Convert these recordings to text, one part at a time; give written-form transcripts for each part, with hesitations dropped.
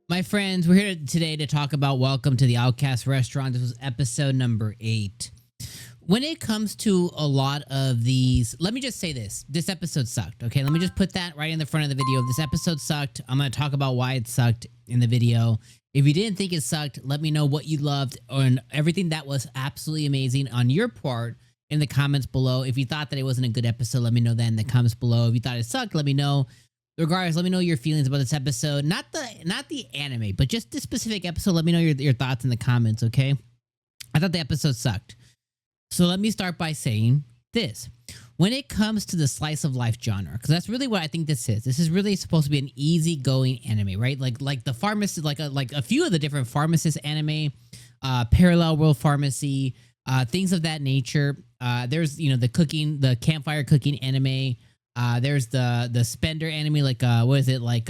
My friends, we're here today to talk about Welcome to the Outcast restaurant. This was episode number 8. When it comes to a lot of these, let me just say this. This episode sucked, okay? Let me just put that right in the front of the video. This episode sucked. I'm going to talk about why it sucked in the video. If you didn't think it sucked, let me know what you loved and everything that was absolutely amazing on your part in the comments below. If you thought that it wasn't a good episode, let me know that in the comments below. If you thought it sucked, let me know. Regardless, let me know your feelings about this episode. Not the anime, but just this specific episode. Let me know your thoughts in the comments, okay? I thought the episode sucked. So let me start by saying this. When it comes to the slice of life genre, because that's really what I think this is. This is really supposed to be an easygoing anime, right? Like the pharmacist, like a few of the different pharmacist anime, parallel world pharmacy, things of that nature. There's the campfire cooking anime. There's the spender anime, like what is it, like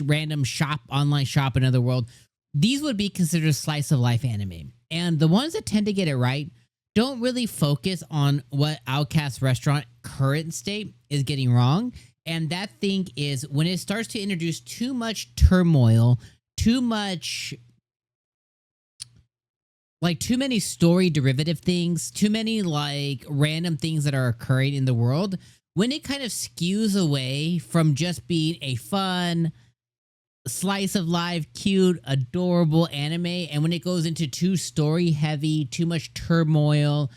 random shop, online shop in another world. These would be considered slice of life anime, and the ones that tend to get it right don't really focus on what Outcast restaurant current state is getting wrong. And that thing is when it starts to introduce too much turmoil, too many story derivative things, too many like random things that are occurring in the world. When it kind of skews away from just being a fun, slice of life, cute, adorable anime, and when it goes into too story heavy, too much turmoil,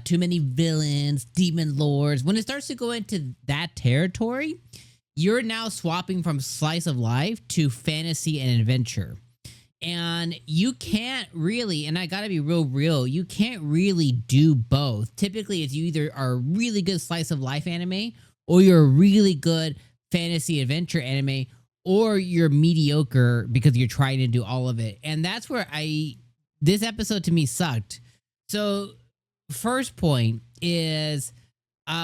too many villains, demon lords, when it starts to go into that territory, you're now swapping from slice of life to fantasy and adventure. And you can't really, and I gotta be real, you can't really do both. Typically, it's you either are a really good slice of life anime, or you're a really good fantasy adventure anime, or you're mediocre because you're trying to do all of it. And that's where this episode to me sucked. So first point is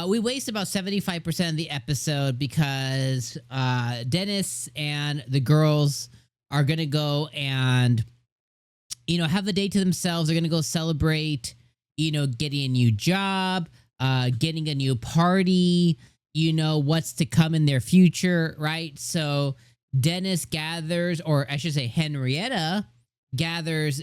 we waste about 75% of the episode because Dennis and the girls are going to go and, have the day to themselves. They're going to go celebrate, getting a new job, getting a new party, what's to come in their future, right? So Dennis gathers, or I should say Henrietta gathers,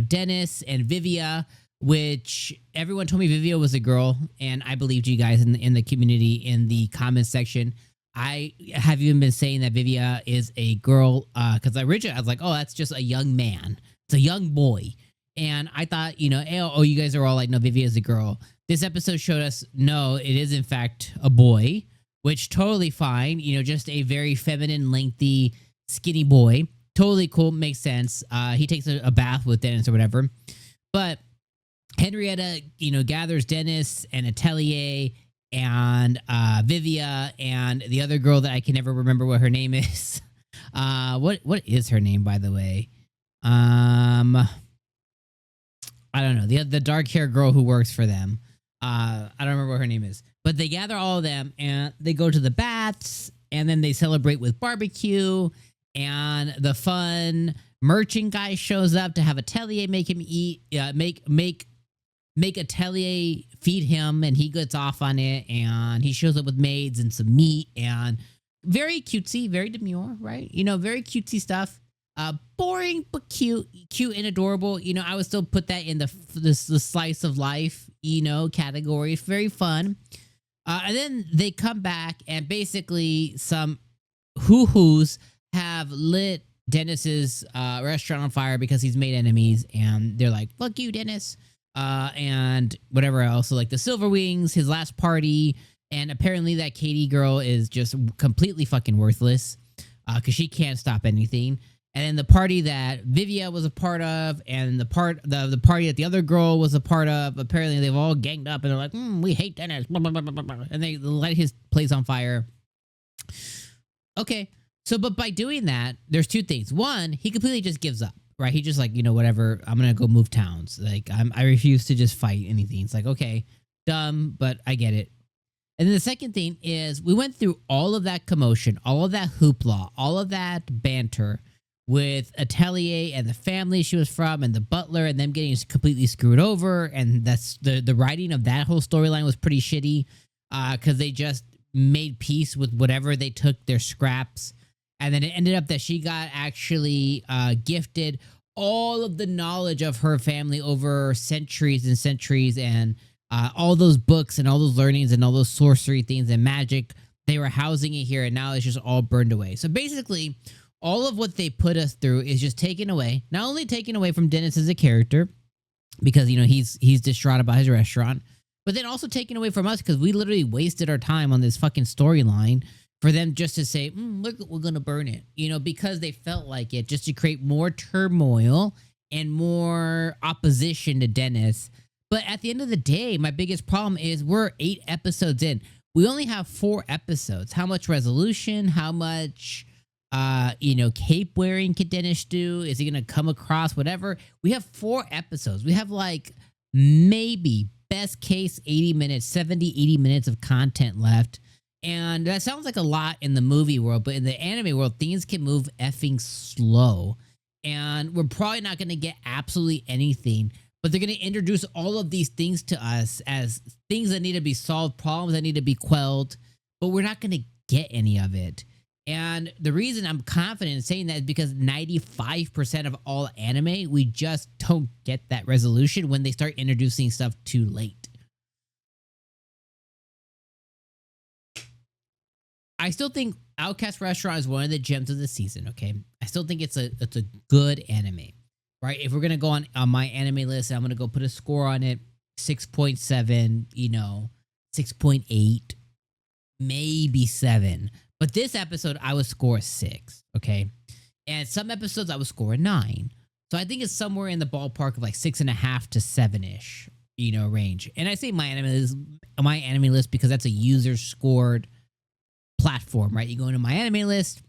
Dennis and Vivia, which everyone told me Vivia was a girl, and I believed you guys in the community in the comments section. I have even been saying that Vivia is a girl because originally I was like, oh, that's just a young man. It's a young boy. And I thought, you guys are all like, no, Vivia is a girl. This episode showed us, no, it is in fact a boy, which totally fine. Just a very feminine, lengthy, skinny boy. Totally cool. Makes sense. He takes a bath with Dennis or whatever. But Henrietta, gathers Dennis and Atelier and Vivia and the other girl that I can never remember what her name is. What is her name, by the way? I don't know. The dark hair girl who works for them. I don't remember what her name is. But they gather all of them and they go to the baths and then they celebrate with barbecue, and the fun merchant guy shows up to have Atelier make him eat, make Atelier feed him, and he gets off on it, and he shows up with maids and some meat, and very cutesy, very demure, right? Very cutesy stuff. Boring but cute and adorable. I would still put that in the slice of life, category. Very fun. And then they come back, and basically some hoo-hoos have lit Dennis's restaurant on fire because he's made enemies, and they're like, fuck you, Dennis. And whatever else. So like the Silver Wings, his last party, and apparently that Katie girl is just completely fucking worthless because she can't stop anything. And then the party that Vivia was a part of, and the party that the other girl was a part of, apparently they've all ganged up and they're like, we hate Dennis, blah, blah, blah, blah, blah. And they light his place on fire. Okay, so but by doing that, there's two things. One, he completely just gives up, right? He just like, whatever, I'm gonna go move towns. Like I refuse to just fight anything. It's like, okay, dumb, but I get it. And then the second thing is we went through all of that commotion, all of that hoopla, all of that banter with Atelier and the family she was from and the butler and them getting completely screwed over. And that's the writing of that whole storyline was pretty shitty because they just made peace with whatever they took, their scraps. And then it ended up that she got actually gifted all of the knowledge of her family over centuries and centuries, and all those books and all those learnings and all those sorcery things and magic. They were housing it here, and now it's just all burned away. So basically, all of what they put us through is just taken away. Not only taken away from Dennis as a character, because he's distraught about his restaurant, but then also taken away from us because we literally wasted our time on this fucking storyline for them just to say, look, we're gonna burn it, because they felt like it, just to create more turmoil and more opposition to Dennis. But at the end of the day, my biggest problem is we're 8 episodes in. We only have 4 episodes. How much resolution? How much cape wearing could Dennis do? Is he gonna come across whatever? We have 4 episodes. We have like maybe best case 80 minutes, 70, 80 minutes of content left. And that sounds like a lot in the movie world, but in the anime world, things can move effing slow. And we're probably not going to get absolutely anything, but they're going to introduce all of these things to us as things that need to be solved, problems that need to be quelled, but we're not going to get any of it. And the reason I'm confident in saying that is because 95% of all anime, we just don't get that resolution when they start introducing stuff too late. I still think Outcast Restaurant is one of the gems of the season, okay? I still think it's a good anime, right? If we're going to go on my anime list, I'm going to go put a score on it, 6.7, 6.8, maybe 7. But this episode, I would score a 6, okay? And some episodes, I would score a 9. So I think it's somewhere in the ballpark of like 6.5 to 7-ish, range. And I say my anime list because that's a user-scored platform, right? You go into my anime list,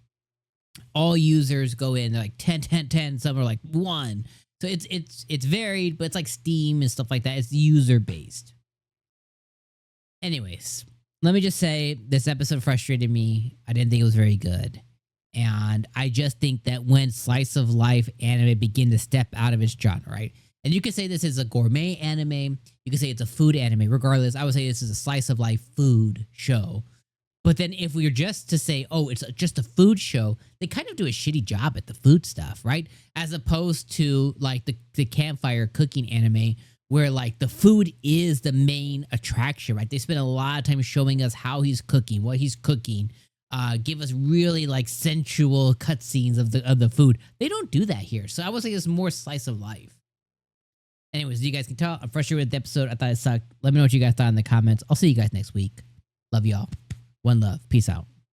all users go in, they're like 10, 10, 10, some are like 1. So it's varied, but it's like Steam and stuff like that. It's user based. Anyways, let me just say this episode frustrated me. I didn't think it was very good. And I just think that when slice of life anime begin to step out of its genre, right? And you could say this is a gourmet anime, you could say it's a food anime. Regardless, I would say this is a slice of life food show. But then if we were just to say, oh, it's just a food show, they kind of do a shitty job at the food stuff, right? As opposed to like the campfire cooking anime where like the food is the main attraction, right? They spend a lot of time showing us how he's cooking, what he's cooking, give us really like sensual cutscenes of the food. They don't do that here. So I would say it's more slice of life. Anyways, you guys can tell I'm frustrated with the episode. I thought it sucked. Let me know what you guys thought in the comments. I'll see you guys next week. Love y'all. One love. Peace out.